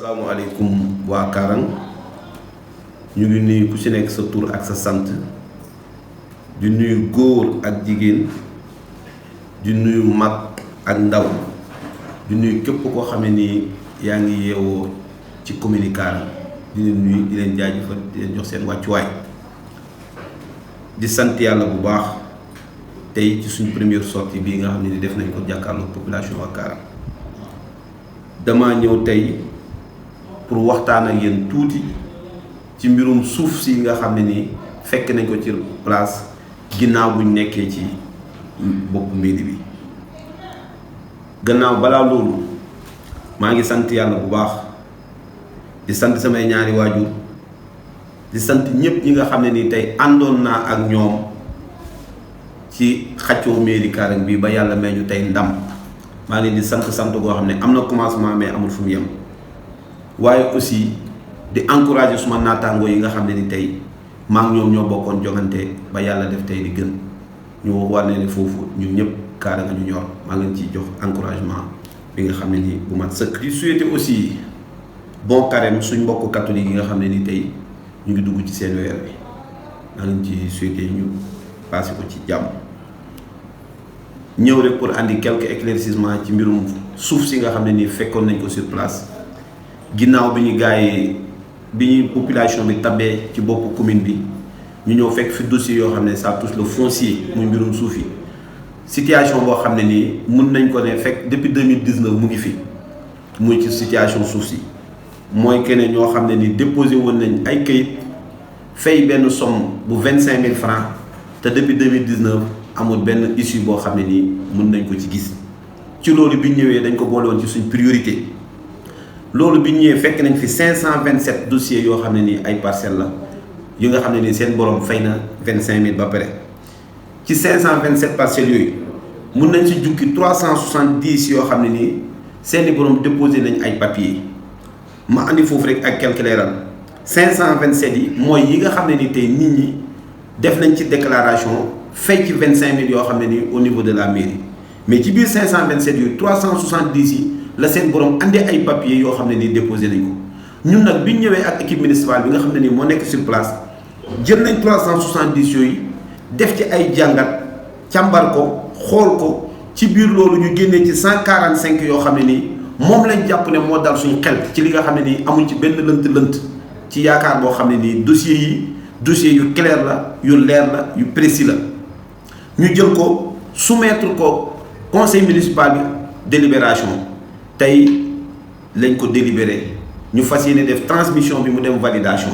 asalaamaaleykum waa Karang ñu ngi nuyu ku ci nekk sa tur ak sa sant di nuyu góor ak jigéen di nuyu mag ak ndaw di nuyu képp koo xam ne nii yaa ngi yeewoo ci commune Karang di leen nuyu di leen jaajëfal di leen jox seen wàccuwaay di sant yàlla bu baax tey ci suñ première sortie bii nga xam ne ni def nañ ko jàkkaarloog population waa Karang dama ñëw tey pour waxtaan ak yéen tuuti ci mbirum suuf si nga xam ne nii fekk nañ ko ci place ginnaaw buñ nekkee ci bopp mairie bi. gannaaw balaa loolu maa ngi sant yàlla bu baax di sant samay ñaari waajur di sant ñëpp ñi nga xam ne nii tey àndoon naa ak ñoom ci xaccoo mairie Karang bi ba yàlla may ñu tey ndam maa ngi leen di sant goo xam ne am na commencement mais amul fu mu yem. waaye aussi di encourager suma naataangoo yi nga xam ne ni tey maa ngi ñoom ñoo bokkoon jogante ba yàlla def tey di gën ñu war ne foofu ñun ñëpp Karang ñu ñor maa ngi leen ciy jox encouragement bi nga xam ne ni bu mat sëkk. di souhaiter aussi bon carême suñ mbokk catholique yi nga xam ne ni tey ñu ngi dugg ci seen weer bi maa ngi leen ci souhaiter ñu passé ko ci jàmm. ñëw rek pour andi quelques éclaircissements ci mbirum suuf si nga xam ne nii fekkoon nañ ko sur place. ginnaaw bi ñu gaayee bi ñu population bi tabee ci boppu commune bi ñu ñëw fekk fi dossier yoo xam ne ça touche le foncier muy mbirum suuf yi situation boo xam ne nii mun nañ ko ne fekk depuis 2019 mu ngi fi muy ci situation suuf si mooy que ne ñoo xam ne ni déposé woon nañ ay këyit fay benn somme bu 25 000 francs te depuis 2019 amul benn issue boo xam ne nii mun nañ ko ci gis ci loolu bi ñu ñëwee dañ ko boole woon ci suñ priorité. loolu bi ñu ñëwee fekk nañ fi 527 dossiers yoo xam ne nii ay parcelles la yu nga xam ne nii seen borom fay na 25000 ba pare ci 527 parcelles yooyu mun nañ ci jukki 370 yoo xam ne nii seeni borom déposé nañ ay papiers ma andi foofu rek ak quelques leeral 527 yi mooy yi nga xam ne nii tey nit ñi def nañ ci déclaration fay ci 25000 yoo xam ne nii au niveau de la mairie mais ci biir 527 yooyu 370 yi. la seen borom andi ay papiers yoo xam ne nii déposé nañ ko ñun nag bi ñu ñëwee ak équipe municipale bi nga xam ne nii moo nekk sur place jël nañ 370 yooyu def ci ay jàngat càmbar ko xool ko ci biir loolu ñu génnee ci 145 yoo xam ne nii moom lañ jàpp ne moo dal suñu xel ci li nga xam ne nii amuñ ci benn lënt-lënt ci yaakaar boo xam ne nii dossiers yu clair la yu leer la yu précis la ñu jël ko soumettre ko conseil municipal bi délibération. tey lañ ko délibéré ñu fas yéene def transmission bi mu dem validation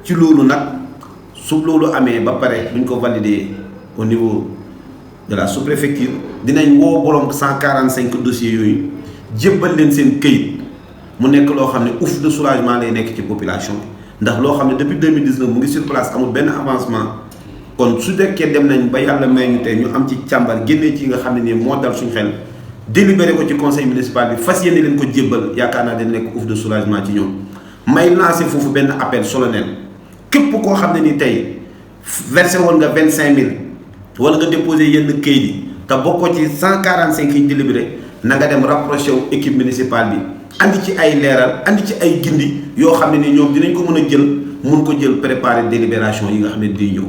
ci loolu nag su loolu amee ba pare buñ ko valider au niveau de la sous-préfecture dinañ woo borom 145 dossiers yooyu jébbal leen seen këyit mu nekk loo xam ne ouf de soulagement lay nekk ci population bi ndax loo xam ne depuis 2019 mu ngi sur place amul benn avancement kon su dekkee dem nañ ba yàlla may ñu tey ñu am ci càmbar génnee ci nga xam ne nii moo dal suñu xel. délibéré ko ci conseil municipal bi fas yéene leen ko jébbal yaakaar naa dañ nekk ouf de soulagement ci ñoom may lancé foofu benn appel solennel képp koo xam ne ni tey versé woon nga 25000 wala nga déposé yenn këyit yi te bokkoo ci 145 yi ñu délibéré na nga dem rapproché wu équipe municipale bi andi ci ay leeral andi ci ay gindi yoo xam ne ni ñoom dinañ ko mën a jël mun ko jël préparer délibération yi nga xam ne di ñëw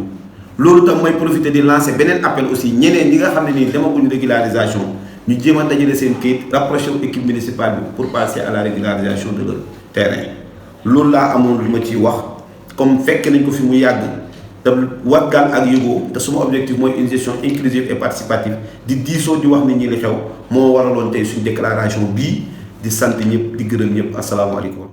loolu tam mooy profité di lancer beneen appel aussi ñeneen ñi nga xam ne nii demaguñu régularisation. ñu jéem a dajale seen kayit rapproché wu équipe municipale bi pour passer à la régularisation de leur terrain loolu laa amoon lu ma ciy wax comme fekk nañ ko fi mu yàgg te waggal ak yëgoo te suma objectif mooy une gestion inclusive et participative di diisoo di wax nit ñi li xew moo waraloon tey suñ déclaration bii di sant ñëpp di gërëm ñëpp asalaamaaleykum.